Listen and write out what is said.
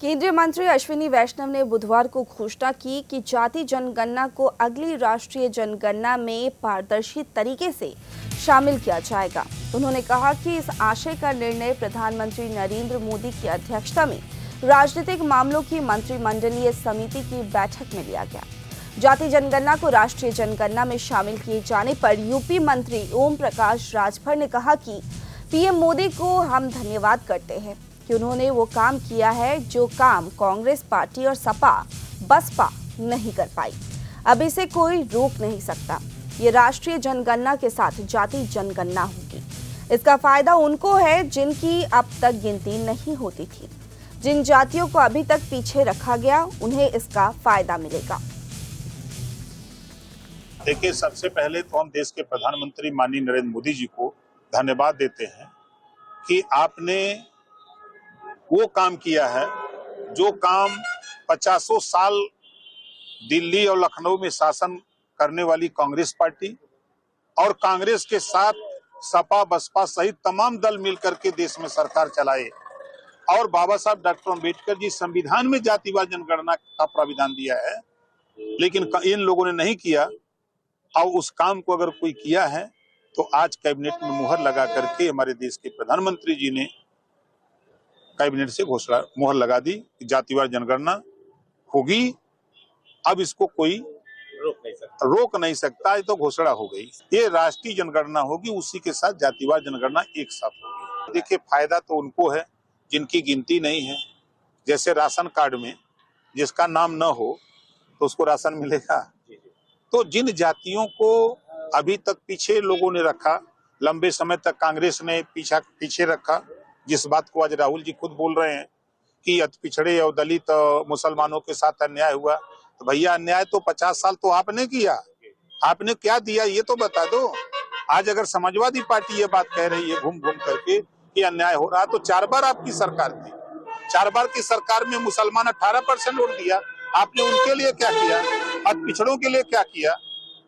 केंद्रीय मंत्री अश्विनी वैष्णव ने बुधवार को घोषणा की कि जाति जनगणना को अगली राष्ट्रीय जनगणना में पारदर्शी तरीके से शामिल किया जाएगा। उन्होंने कहा कि इस आशय का निर्णय प्रधानमंत्री नरेंद्र मोदी की अध्यक्षता में राजनीतिक मामलों की मंत्रिमंडलीय समिति की बैठक में लिया गया। जाति जनगणना को राष्ट्रीय जनगणना में शामिल किए जाने पर यूपी मंत्री ओम प्रकाश राजभर ने कहा कि पीएम मोदी को हम धन्यवाद करते हैं कि उन्होंने वो काम किया है जो काम कांग्रेस पार्टी और सपा बसपा नहीं कर पाई। अब इसे कोई रोक नहीं सकता। ये राष्ट्रीय जनगणना के साथ जाति जनगणना होगी। इसका फायदा उनको है जिनकी अब तक गिनती नहीं होती थी। जिन जातियों को अभी तक पीछे रखा गया उन्हें इसका फायदा मिलेगा। देखिए, सबसे पहले तो हम देश के प्रधानमंत्री माननीय नरेंद्र मोदी जी को धन्यवाद देते हैं कि आपने वो काम किया है जो काम 50 साल दिल्ली और लखनऊ में शासन करने वाली कांग्रेस पार्टी और कांग्रेस के साथ सपा बसपा सहित तमाम दल मिलकर के देश में सरकार चलाए और बाबा साहब डॉक्टर अम्बेडकर जी संविधान में जातिवार जनगणना का प्राविधान दिया है, लेकिन इन लोगों ने नहीं किया। और उस काम को अगर कोई किया है तो आज कैबिनेट में मुहर लगा करके हमारे देश के प्रधानमंत्री जी ने कैबिनेट से घोषणा मुहर लगा दी कि जातिवार जनगणना होगी। अब इसको कोई रोक नहीं सकता। ये तो घोषणा हो गई। ये राष्ट्रीय जनगणना होगी, उसी के साथ जातिवार जनगणना एक साथ होगी। देखिए, फायदा तो उनको है जिनकी गिनती नहीं है। जैसे राशन कार्ड में जिसका नाम न हो तो उसको राशन मिलेगा। तो जिन जातियों को अभी तक पीछे लोगों ने रखा, लंबे समय तक कांग्रेस ने पीछे रखा, जिस बात को आज राहुल जी खुद बोल रहे हैं कि अति पिछड़े और दलित मुसलमानों के साथ अन्याय हुआ, तो भैया अन्याय तो 50 साल तो आपने किया। आपने क्या दिया ये तो बता दो। आज अगर समाजवादी पार्टी ये बात कह रही है घूम घूम करके कि अन्याय हो रहा, तो 4 बार आपकी सरकार थी। 4 बार की सरकार में मुसलमान 18% वोट दिया। आपने उनके लिए क्या किया? अति पिछड़ों के लिए क्या किया?